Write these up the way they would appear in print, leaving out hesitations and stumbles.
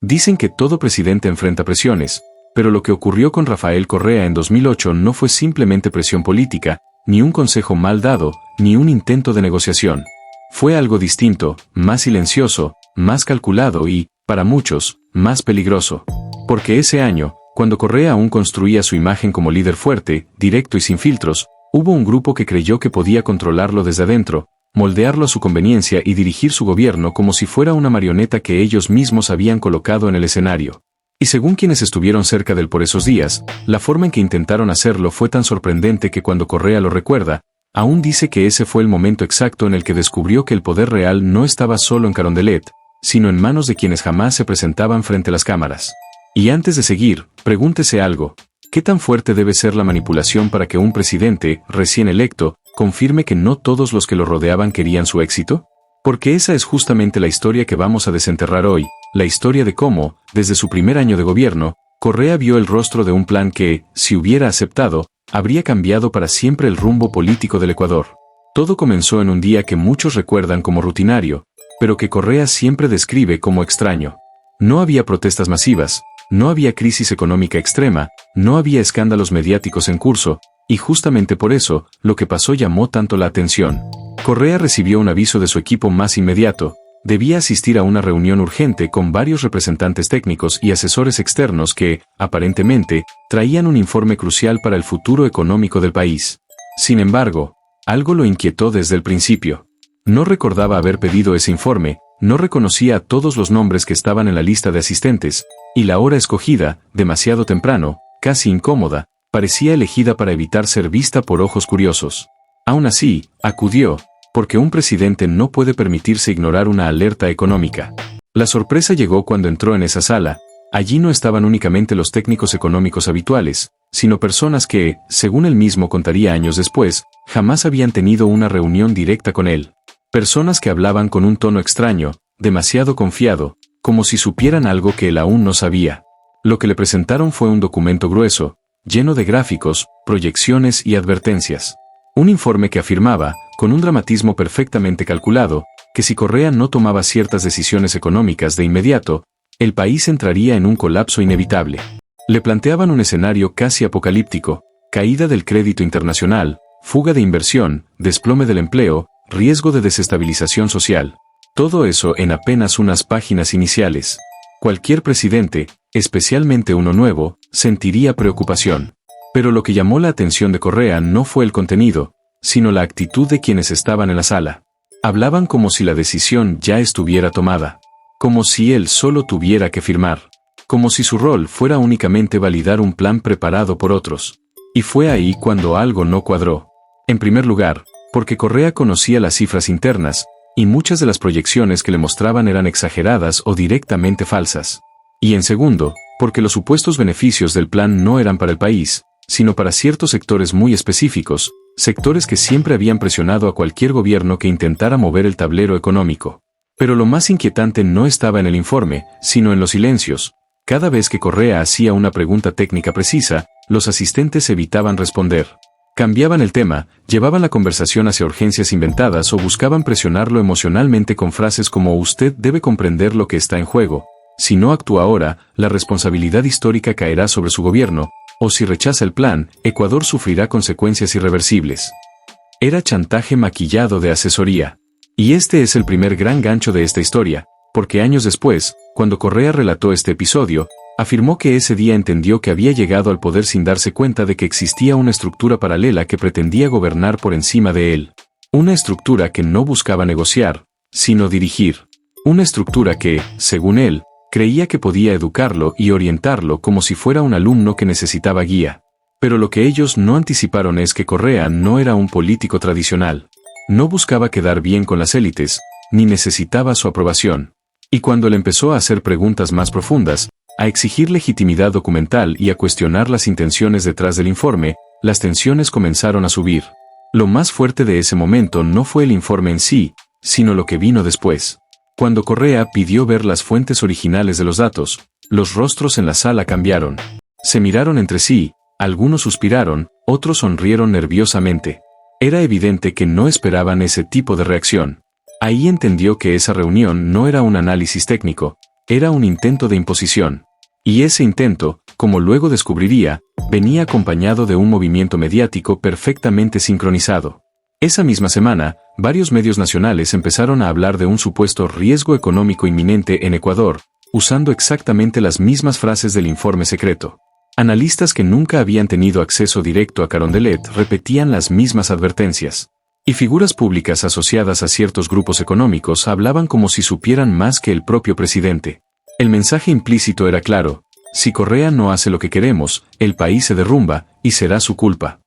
Dicen que todo presidente enfrenta presiones, pero lo que ocurrió con Rafael Correa en 2008 no fue simplemente presión política, ni un consejo mal dado, ni un intento de negociación. Fue algo distinto, más silencioso, más calculado y, para muchos, más peligroso. Porque ese año, cuando Correa aún construía su imagen como líder fuerte, directo y sin filtros, hubo un grupo que creyó que podía controlarlo desde adentro, moldearlo a su conveniencia y dirigir su gobierno como si fuera una marioneta que ellos mismos habían colocado en el escenario. Y según quienes estuvieron cerca de él por esos días, la forma en que intentaron hacerlo fue tan sorprendente que cuando Correa lo recuerda, aún dice que ese fue el momento exacto en el que descubrió que el poder real no estaba solo en Carondelet, sino en manos de quienes jamás se presentaban frente a las cámaras. Y antes de seguir, pregúntese algo. ¿Qué tan fuerte debe ser la manipulación para que un presidente, recién electo, confirme que no todos los que lo rodeaban querían su éxito? Porque esa es justamente la historia que vamos a desenterrar hoy, la historia de cómo, desde su primer año de gobierno, Correa vio el rostro de un plan que, si hubiera aceptado, habría cambiado para siempre el rumbo político del Ecuador. Todo comenzó en un día que muchos recuerdan como rutinario, pero que Correa siempre describe como extraño. No había protestas masivas, no había crisis económica extrema, no había escándalos mediáticos en curso, y justamente por eso, lo que pasó llamó tanto la atención. Correa recibió un aviso de su equipo más inmediato. Debía asistir a una reunión urgente con varios representantes técnicos y asesores externos que, aparentemente, traían un informe crucial para el futuro económico del país. Sin embargo, algo lo inquietó desde el principio. No recordaba haber pedido ese informe, no reconocía a todos los nombres que estaban en la lista de asistentes, y la hora escogida, demasiado temprano, casi incómoda, parecía elegida para evitar ser vista por ojos curiosos. Aún así, acudió, porque un presidente no puede permitirse ignorar una alerta económica. La sorpresa llegó cuando entró en esa sala. Allí no estaban únicamente los técnicos económicos habituales, sino personas que, según él mismo contaría años después, jamás habían tenido una reunión directa con él. Personas que hablaban con un tono extraño, demasiado confiado, como si supieran algo que él aún no sabía. Lo que le presentaron fue un documento grueso, lleno de gráficos, proyecciones y advertencias. Un informe que afirmaba, con un dramatismo perfectamente calculado, que si Correa no tomaba ciertas decisiones económicas de inmediato, el país entraría en un colapso inevitable. Le planteaban un escenario casi apocalíptico: caída del crédito internacional, fuga de inversión, desplome del empleo, riesgo de desestabilización social. Todo eso en apenas unas páginas iniciales. Cualquier presidente, especialmente uno nuevo, sentiría preocupación. Pero lo que llamó la atención de Correa no fue el contenido, sino la actitud de quienes estaban en la sala. Hablaban como si la decisión ya estuviera tomada. Como si él solo tuviera que firmar. Como si su rol fuera únicamente validar un plan preparado por otros. Y fue ahí cuando algo no cuadró. En primer lugar, porque Correa conocía las cifras internas, y muchas de las proyecciones que le mostraban eran exageradas o directamente falsas. Y en segundo, porque los supuestos beneficios del plan no eran para el país, sino para ciertos sectores muy específicos, sectores que siempre habían presionado a cualquier gobierno que intentara mover el tablero económico. Pero lo más inquietante no estaba en el informe, sino en los silencios. Cada vez que Correa hacía una pregunta técnica precisa, los asistentes evitaban responder. Cambiaban el tema, llevaban la conversación hacia urgencias inventadas o buscaban presionarlo emocionalmente con frases como «Usted debe comprender lo que está en juego. Si no actúa ahora, la responsabilidad histórica caerá sobre su gobierno, o si rechaza el plan, Ecuador sufrirá consecuencias irreversibles». Era chantaje maquillado de asesoría. Y este es el primer gran gancho de esta historia, porque años después, cuando Correa relató este episodio, afirmó que ese día entendió que había llegado al poder sin darse cuenta de que existía una estructura paralela que pretendía gobernar por encima de él. Una estructura que no buscaba negociar, sino dirigir. Una estructura que, según él, creía que podía educarlo y orientarlo como si fuera un alumno que necesitaba guía. Pero lo que ellos no anticiparon es que Correa no era un político tradicional. No buscaba quedar bien con las élites, ni necesitaba su aprobación. Y cuando le empezó a hacer preguntas más profundas, a exigir legitimidad documental y a cuestionar las intenciones detrás del informe, las tensiones comenzaron a subir. Lo más fuerte de ese momento no fue el informe en sí, sino lo que vino después. Cuando Correa pidió ver las fuentes originales de los datos, los rostros en la sala cambiaron. Se miraron entre sí, algunos suspiraron, otros sonrieron nerviosamente. Era evidente que no esperaban ese tipo de reacción. Ahí entendió que esa reunión no era un análisis técnico, Era un intento de imposición. Y ese intento, como luego descubriría, venía acompañado de un movimiento mediático perfectamente sincronizado. Esa misma semana, varios medios nacionales empezaron a hablar de un supuesto riesgo económico inminente en Ecuador, usando exactamente las mismas frases del informe secreto. Analistas que nunca habían tenido acceso directo a Carondelet repetían las mismas advertencias. Y figuras públicas asociadas a ciertos grupos económicos hablaban como si supieran más que el propio presidente. El mensaje implícito era claro: si Correa no hace lo que queremos, el país se derrumba, y será su culpa.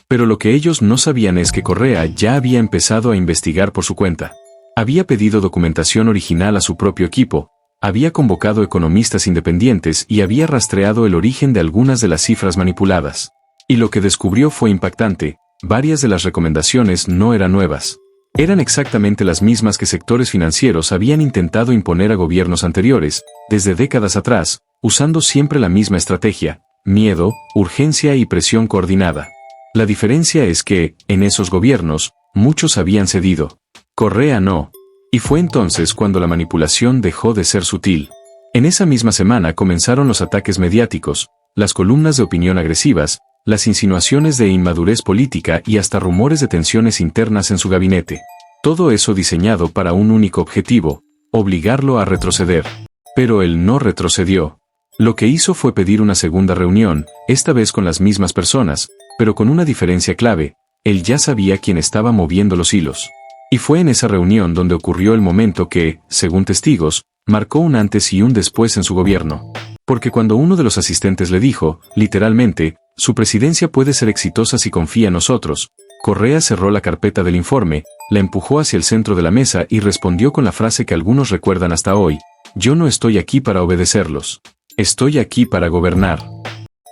Pero lo que ellos no sabían es que Correa ya había empezado a investigar por su cuenta. Había pedido documentación original a su propio equipo, había convocado economistas independientes y había rastreado el origen de algunas de las cifras manipuladas. Y lo que descubrió fue impactante: varias de las recomendaciones no eran nuevas. Eran exactamente las mismas que sectores financieros habían intentado imponer a gobiernos anteriores, desde décadas atrás, usando siempre la misma estrategia: miedo, urgencia y presión coordinada. La diferencia es que, en esos gobiernos, muchos habían cedido. Correa no. Y fue entonces cuando la manipulación dejó de ser sutil. En esa misma semana comenzaron los ataques mediáticos, las columnas de opinión agresivas, las insinuaciones de inmadurez política y hasta rumores de tensiones internas en su gabinete. Todo eso diseñado para un único objetivo: obligarlo a retroceder. Pero él no retrocedió. Lo que hizo fue pedir una segunda reunión, esta vez con las mismas personas, pero con una diferencia clave: él ya sabía quién estaba moviendo los hilos. Y fue en esa reunión donde ocurrió el momento que, según testigos, marcó un antes y un después en su gobierno. Porque cuando uno de los asistentes le dijo, literalmente, su presidencia puede ser exitosa si confía en nosotros, Correa cerró la carpeta del informe, la empujó hacia el centro de la mesa y respondió con la frase que algunos recuerdan hasta hoy: yo no estoy aquí para obedecerlos. Estoy aquí para gobernar.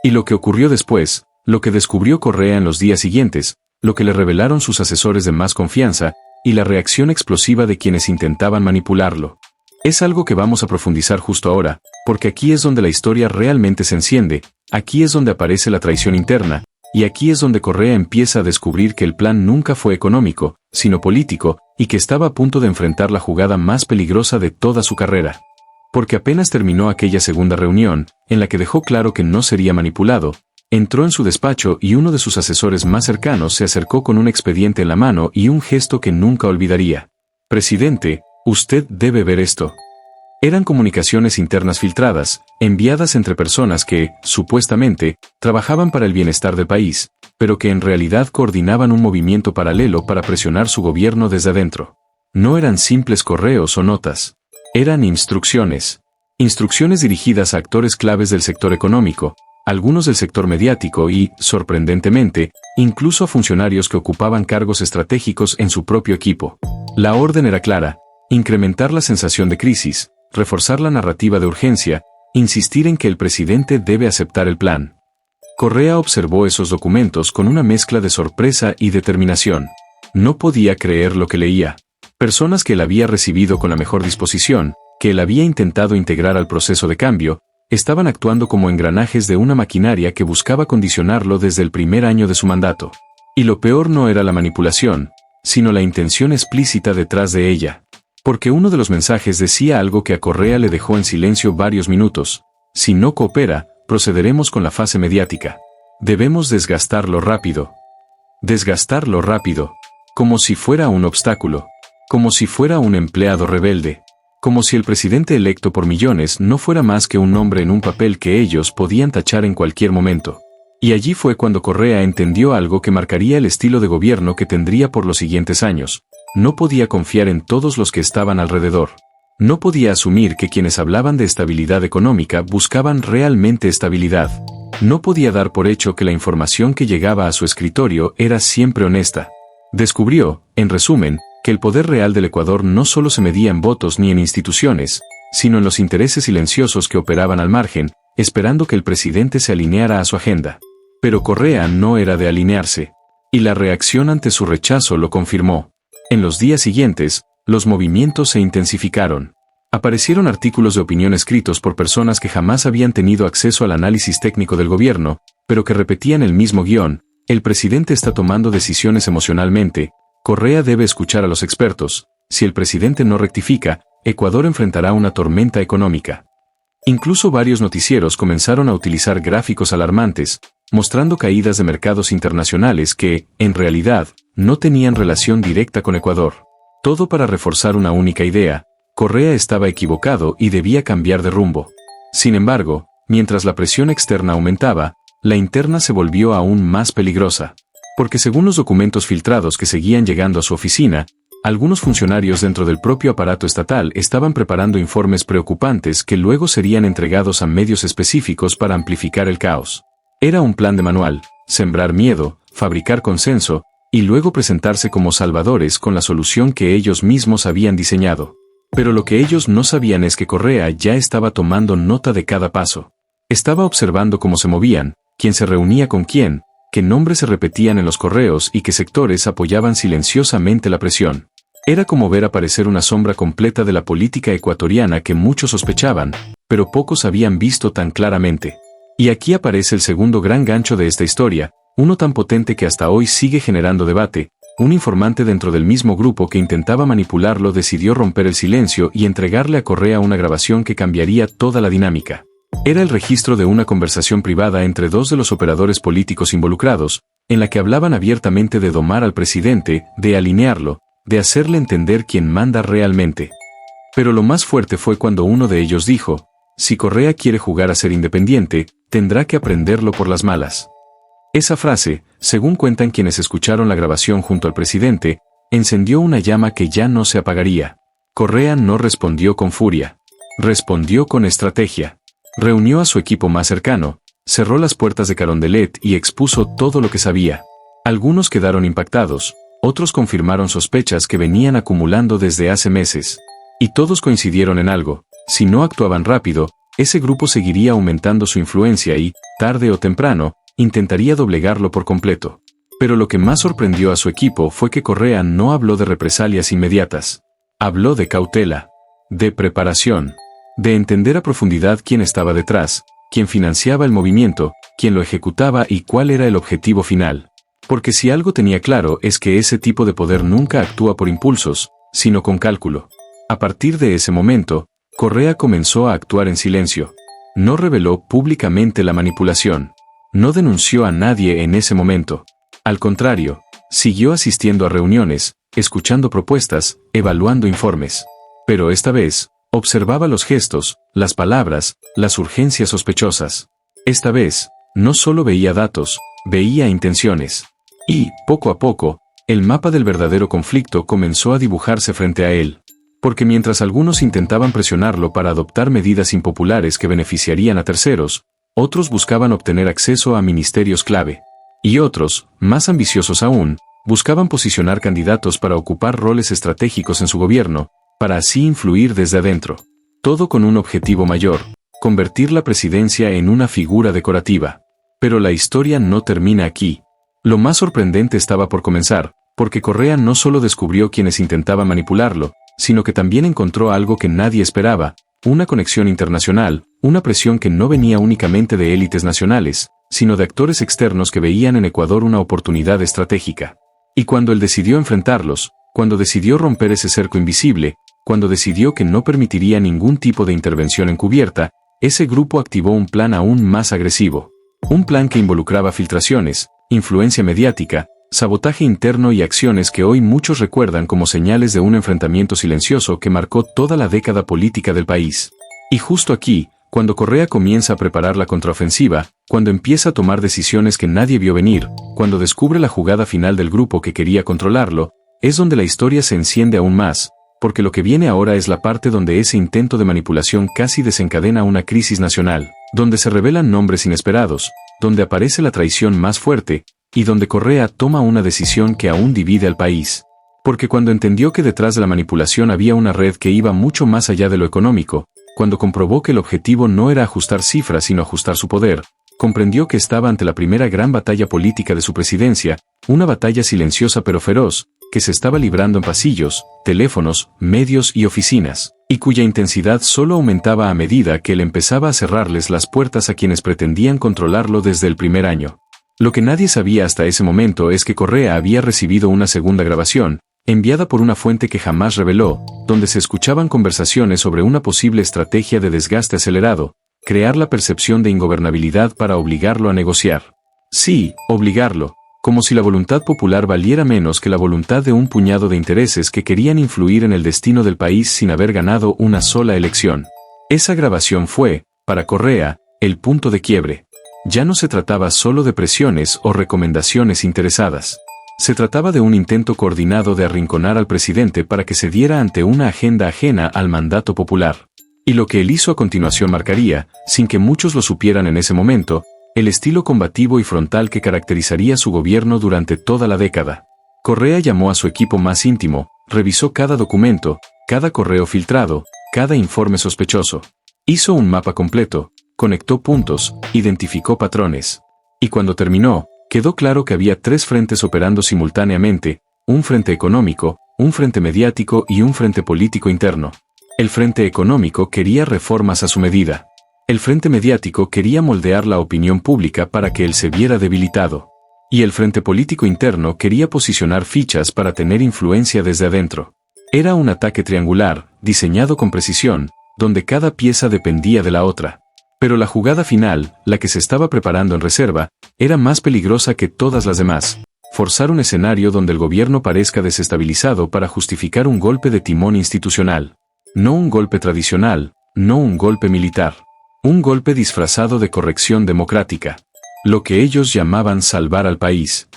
Y lo que ocurrió después, lo que descubrió Correa en los días siguientes, lo que le revelaron sus asesores de más confianza, y la reacción explosiva de quienes intentaban manipularlo. Es algo que vamos a profundizar justo ahora, porque aquí es donde la historia realmente se enciende, aquí es donde aparece la traición interna, y aquí es donde Correa empieza a descubrir que el plan nunca fue económico, sino político, y que estaba a punto de enfrentar la jugada más peligrosa de toda su carrera. Porque apenas terminó aquella segunda reunión, en la que dejó claro que no sería manipulado, entró en su despacho y uno de sus asesores más cercanos se acercó con un expediente en la mano y un gesto que nunca olvidaría. Presidente, usted debe ver esto. Eran comunicaciones internas filtradas, enviadas entre personas que, supuestamente, trabajaban para el bienestar del país, pero que en realidad coordinaban un movimiento paralelo para presionar su gobierno desde adentro. No eran simples correos o notas. Eran instrucciones. Instrucciones dirigidas a actores claves del sector económico, algunos del sector mediático y, sorprendentemente, incluso a funcionarios que ocupaban cargos estratégicos en su propio equipo. La orden era clara: incrementar la sensación de crisis, reforzar la narrativa de urgencia, insistir en que el presidente debe aceptar el plan. Correa observó esos documentos con una mezcla de sorpresa y determinación. No podía creer lo que leía. Personas que él había recibido con la mejor disposición, que él había intentado integrar al proceso de cambio, estaban actuando como engranajes de una maquinaria que buscaba condicionarlo desde el primer año de su mandato. Y lo peor no era la manipulación, sino la intención explícita detrás de ella. Porque uno de los mensajes decía algo que a Correa le dejó en silencio varios minutos: si no coopera, procederemos con la fase mediática. Debemos desgastarlo rápido. Desgastarlo rápido. Como si fuera un obstáculo. Como si fuera un empleado rebelde. Como si el presidente electo por millones no fuera más que un nombre en un papel que ellos podían tachar en cualquier momento. Y allí fue cuando Correa entendió algo que marcaría el estilo de gobierno que tendría por los siguientes años. No podía confiar en todos los que estaban alrededor. No podía asumir que quienes hablaban de estabilidad económica buscaban realmente estabilidad. No podía dar por hecho que la información que llegaba a su escritorio era siempre honesta. Descubrió, en resumen, que el poder real del Ecuador no solo se medía en votos ni en instituciones, sino en los intereses silenciosos que operaban al margen, esperando que el presidente se alineara a su agenda. Pero Correa no era de alinearse. Y la reacción ante su rechazo lo confirmó. En los días siguientes, los movimientos se intensificaron. Aparecieron artículos de opinión escritos por personas que jamás habían tenido acceso al análisis técnico del gobierno, pero que repetían el mismo guión: el presidente está tomando decisiones emocionalmente, Correa debe escuchar a los expertos, si el presidente no rectifica, Ecuador enfrentará una tormenta económica. Incluso varios noticieros comenzaron a utilizar gráficos alarmantes, mostrando caídas de mercados internacionales que, en realidad, no tenían relación directa con Ecuador. Todo para reforzar una única idea: Correa estaba equivocado y debía cambiar de rumbo. Sin embargo, mientras la presión externa aumentaba, la interna se volvió aún más peligrosa. Porque según los documentos filtrados que seguían llegando a su oficina, algunos funcionarios dentro del propio aparato estatal estaban preparando informes preocupantes que luego serían entregados a medios específicos para amplificar el caos. Era un plan de manual: sembrar miedo, fabricar consenso, y luego presentarse como salvadores con la solución que ellos mismos habían diseñado. Pero lo que ellos no sabían es que Correa ya estaba tomando nota de cada paso. Estaba observando cómo se movían, quién se reunía con quién, qué nombres se repetían en los correos y qué sectores apoyaban silenciosamente la presión. Era como ver aparecer una sombra completa de la política ecuatoriana que muchos sospechaban, pero pocos habían visto tan claramente. Y aquí aparece el segundo gran gancho de esta historia, uno tan potente que hasta hoy sigue generando debate. Un informante dentro del mismo grupo que intentaba manipularlo decidió romper el silencio y entregarle a Correa una grabación que cambiaría toda la dinámica. Era el registro de una conversación privada entre dos de los operadores políticos involucrados, en la que hablaban abiertamente de domar al presidente, de alinearlo, de hacerle entender quién manda realmente. Pero lo más fuerte fue cuando uno de ellos dijo: si Correa quiere jugar a ser independiente, tendrá que aprenderlo por las malas. Esa frase, según cuentan quienes escucharon la grabación junto al presidente, encendió una llama que ya no se apagaría. Correa no respondió con furia. Respondió con estrategia. Reunió a su equipo más cercano, cerró las puertas de Carondelet y expuso todo lo que sabía. Algunos quedaron impactados, otros confirmaron sospechas que venían acumulando desde hace meses. Y todos coincidieron en algo: si no actuaban rápido, ese grupo seguiría aumentando su influencia y, tarde o temprano, intentaría doblegarlo por completo. Pero lo que más sorprendió a su equipo fue que Correa no habló de represalias inmediatas. Habló de cautela, de preparación, de entender a profundidad quién estaba detrás, quién financiaba el movimiento, quién lo ejecutaba y cuál era el objetivo final. Porque si algo tenía claro es que ese tipo de poder nunca actúa por impulsos, sino con cálculo. A partir de ese momento, Correa comenzó a actuar en silencio. No reveló públicamente la manipulación. No denunció a nadie en ese momento. Al contrario, siguió asistiendo a reuniones, escuchando propuestas, evaluando informes. Pero esta vez, observaba los gestos, las palabras, las urgencias sospechosas. Esta vez, no solo veía datos, veía intenciones. Y, poco a poco, el mapa del verdadero conflicto comenzó a dibujarse frente a él. Porque mientras algunos intentaban presionarlo para adoptar medidas impopulares que beneficiarían a terceros, otros buscaban obtener acceso a ministerios clave. Y otros, más ambiciosos aún, buscaban posicionar candidatos para ocupar roles estratégicos en su gobierno, para así influir desde adentro. Todo con un objetivo mayor: convertir la presidencia en una figura decorativa. Pero la historia no termina aquí. Lo más sorprendente estaba por comenzar, porque Correa no solo descubrió quienes intentaban manipularlo, sino que también encontró algo que nadie esperaba: una conexión internacional, una presión que no venía únicamente de élites nacionales, sino de actores externos que veían en Ecuador una oportunidad estratégica. Y cuando él decidió enfrentarlos, cuando decidió romper ese cerco invisible, cuando decidió que no permitiría ningún tipo de intervención encubierta, ese grupo activó un plan aún más agresivo. Un plan que involucraba filtraciones, influencia mediática, sabotaje interno y acciones que hoy muchos recuerdan como señales de un enfrentamiento silencioso que marcó toda la década política del país. Y justo aquí, cuando Correa comienza a preparar la contraofensiva, cuando empieza a tomar decisiones que nadie vio venir, cuando descubre la jugada final del grupo que quería controlarlo, es donde la historia se enciende aún más, porque lo que viene ahora es la parte donde ese intento de manipulación casi desencadena una crisis nacional, donde se revelan nombres inesperados, donde aparece la traición más fuerte, y donde Correa toma una decisión que aún divide al país. Porque cuando entendió que detrás de la manipulación había una red que iba mucho más allá de lo económico, cuando comprobó que el objetivo no era ajustar cifras sino ajustar su poder, comprendió que estaba ante la primera gran batalla política de su presidencia, una batalla silenciosa pero feroz, que se estaba librando en pasillos, teléfonos, medios y oficinas, y cuya intensidad solo aumentaba a medida que él empezaba a cerrarles las puertas a quienes pretendían controlarlo desde el primer año. Lo que nadie sabía hasta ese momento es que Correa había recibido una segunda grabación, enviada por una fuente que jamás reveló, donde se escuchaban conversaciones sobre una posible estrategia de desgaste acelerado, crear la percepción de ingobernabilidad para obligarlo a negociar. Sí, obligarlo, como si la voluntad popular valiera menos que la voluntad de un puñado de intereses que querían influir en el destino del país sin haber ganado una sola elección. Esa grabación fue, para Correa, el punto de quiebre. Ya no se trataba solo de presiones o recomendaciones interesadas. Se trataba de un intento coordinado de arrinconar al presidente para que cediera ante una agenda ajena al mandato popular. Y lo que él hizo a continuación marcaría, sin que muchos lo supieran en ese momento, el estilo combativo y frontal que caracterizaría su gobierno durante toda la década. Correa llamó a su equipo más íntimo, revisó cada documento, cada correo filtrado, cada informe sospechoso. Hizo un mapa completo, conectó puntos, identificó patrones. Y cuando terminó, quedó claro que había 3 frentes operando simultáneamente, un frente económico, un frente mediático y un frente político interno. El frente económico quería reformas a su medida. El frente mediático quería moldear la opinión pública para que él se viera debilitado. Y el frente político interno quería posicionar fichas para tener influencia desde adentro. Era un ataque triangular, diseñado con precisión, donde cada pieza dependía de la otra. Pero la jugada final, la que se estaba preparando en reserva, era más peligrosa que todas las demás. Forzar un escenario donde el gobierno parezca desestabilizado para justificar un golpe de timón institucional. No un golpe tradicional, no un golpe militar. Un golpe disfrazado de corrección democrática. Lo que ellos llamaban salvar al país.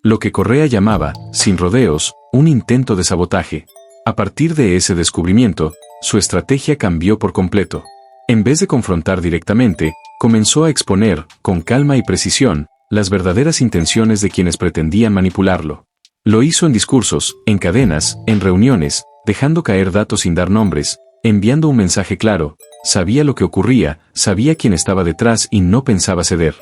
Lo que Correa llamaba, sin rodeos, un intento de sabotaje. A partir de ese descubrimiento, su estrategia cambió por completo. En vez de confrontar directamente, comenzó a exponer, con calma y precisión, las verdaderas intenciones de quienes pretendían manipularlo. Lo hizo en discursos, en cadenas, en reuniones, dejando caer datos sin dar nombres, enviando un mensaje claro, sabía lo que ocurría, sabía quién estaba detrás y no pensaba ceder.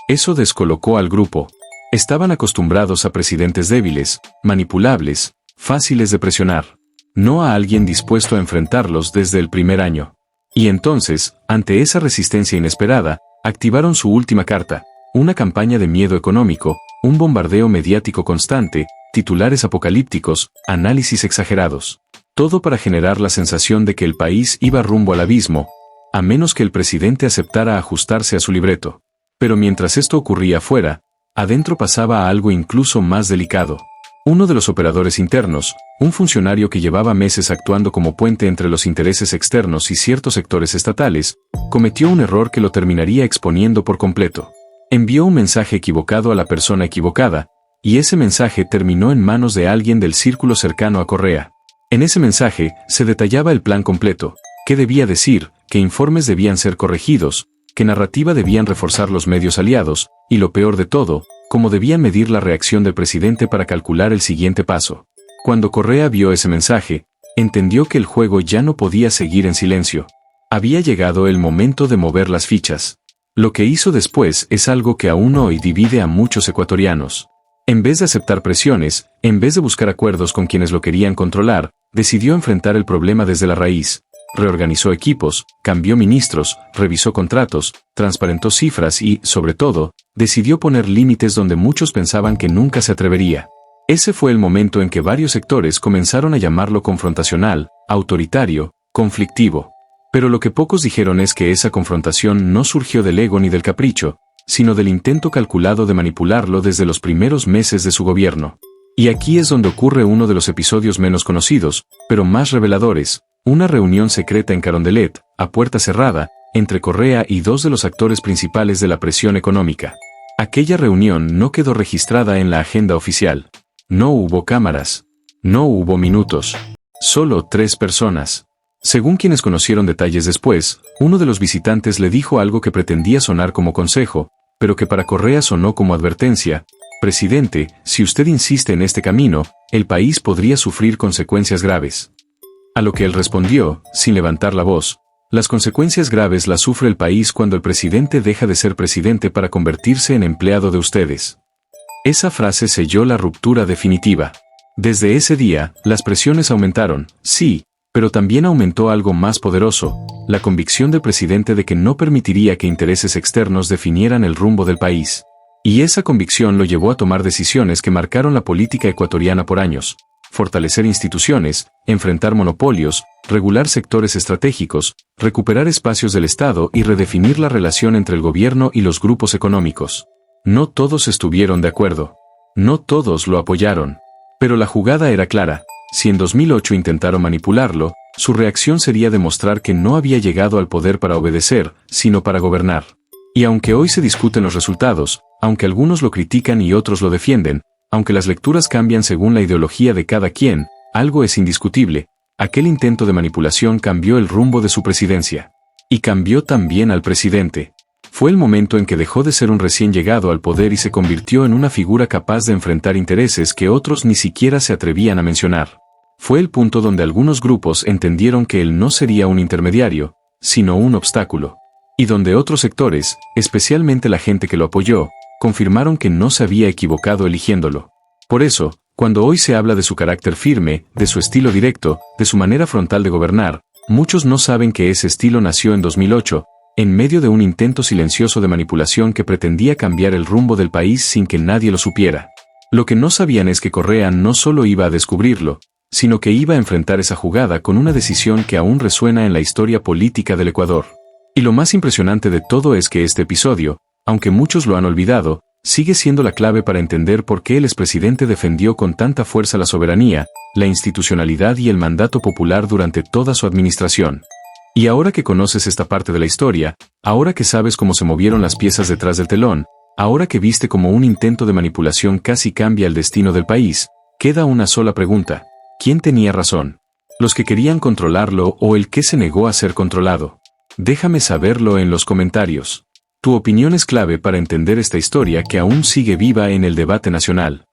Eso descolocó al grupo. Estaban acostumbrados a presidentes débiles, manipulables, fáciles de presionar. No a alguien dispuesto a enfrentarlos desde el primer año. Y entonces, ante esa resistencia inesperada, activaron su última carta, una campaña de miedo económico, un bombardeo mediático constante, titulares apocalípticos, análisis exagerados. Todo para generar la sensación de que el país iba rumbo al abismo, a menos que el presidente aceptara ajustarse a su libreto. Pero mientras esto ocurría afuera, adentro pasaba a algo incluso más delicado. Uno de los operadores internos, un funcionario que llevaba meses actuando como puente entre los intereses externos y ciertos sectores estatales, cometió un error que lo terminaría exponiendo por completo. Envió un mensaje equivocado a la persona equivocada, y ese mensaje terminó en manos de alguien del círculo cercano a Correa. En ese mensaje se detallaba el plan completo, qué debía decir, qué informes debían ser corregidos, qué narrativa debían reforzar los medios aliados, y lo peor de todo, cómo debían medir la reacción del presidente para calcular el siguiente paso. Cuando Correa vio ese mensaje, entendió que el juego ya no podía seguir en silencio. Había llegado el momento de mover las fichas. Lo que hizo después es algo que aún hoy divide a muchos ecuatorianos. En vez de aceptar presiones, en vez de buscar acuerdos con quienes lo querían controlar, decidió enfrentar el problema desde la raíz. Reorganizó equipos, cambió ministros, revisó contratos, transparentó cifras y, sobre todo, decidió poner límites donde muchos pensaban que nunca se atrevería. Ese fue el momento en que varios sectores comenzaron a llamarlo confrontacional, autoritario, conflictivo. Pero lo que pocos dijeron es que esa confrontación no surgió del ego ni del capricho, sino del intento calculado de manipularlo desde los primeros meses de su gobierno. Y aquí es donde ocurre uno de los episodios menos conocidos, pero más reveladores. Una reunión secreta en Carondelet, a puerta cerrada, entre Correa y 2 de los actores principales de la presión económica. Aquella reunión no quedó registrada en la agenda oficial. No hubo cámaras. No hubo minutos. Solo 3 personas. Según quienes conocieron detalles después, uno de los visitantes le dijo algo que pretendía sonar como consejo, pero que para Correa sonó como advertencia. Presidente, si usted insiste en este camino, el país podría sufrir consecuencias graves. A lo que él respondió, sin levantar la voz, las consecuencias graves las sufre el país cuando el presidente deja de ser presidente para convertirse en empleado de ustedes. Esa frase selló la ruptura definitiva. Desde ese día, las presiones aumentaron, sí, pero también aumentó algo más poderoso, la convicción del presidente de que no permitiría que intereses externos definieran el rumbo del país. Y esa convicción lo llevó a tomar decisiones que marcaron la política ecuatoriana por años. fortalecer instituciones, enfrentar monopolios, regular sectores estratégicos, recuperar espacios del Estado y redefinir la relación entre el gobierno y los grupos económicos. No todos estuvieron de acuerdo. No todos lo apoyaron. Pero la jugada era clara. Si en 2008 intentaron manipularlo, su reacción sería demostrar que no había llegado al poder para obedecer, sino para gobernar. Y aunque hoy se discuten los resultados, aunque algunos lo critican y otros lo defienden, aunque las lecturas cambian según la ideología de cada quien, algo es indiscutible: aquel intento de manipulación cambió el rumbo de su presidencia. Y cambió también al presidente. Fue el momento en que dejó de ser un recién llegado al poder y se convirtió en una figura capaz de enfrentar intereses que otros ni siquiera se atrevían a mencionar. Fue el punto donde algunos grupos entendieron que él no sería un intermediario, sino un obstáculo. Y donde otros sectores, especialmente la gente que lo apoyó, confirmaron que no se había equivocado eligiéndolo. Por eso, cuando hoy se habla de su carácter firme, de su estilo directo, de su manera frontal de gobernar, muchos no saben que ese estilo nació en 2008, en medio de un intento silencioso de manipulación que pretendía cambiar el rumbo del país sin que nadie lo supiera. Lo que no sabían es que Correa no solo iba a descubrirlo, sino que iba a enfrentar esa jugada con una decisión que aún resuena en la historia política del Ecuador. Y lo más impresionante de todo es que este episodio, aunque muchos lo han olvidado, sigue siendo la clave para entender por qué el expresidente defendió con tanta fuerza la soberanía, la institucionalidad y el mandato popular durante toda su administración. Y ahora que conoces esta parte de la historia, ahora que sabes cómo se movieron las piezas detrás del telón, ahora que viste cómo un intento de manipulación casi cambia el destino del país, queda una sola pregunta: ¿quién tenía razón? ¿Los que querían controlarlo o el que se negó a ser controlado? Déjame saberlo en los comentarios. Tu opinión es clave para entender esta historia que aún sigue viva en el debate nacional.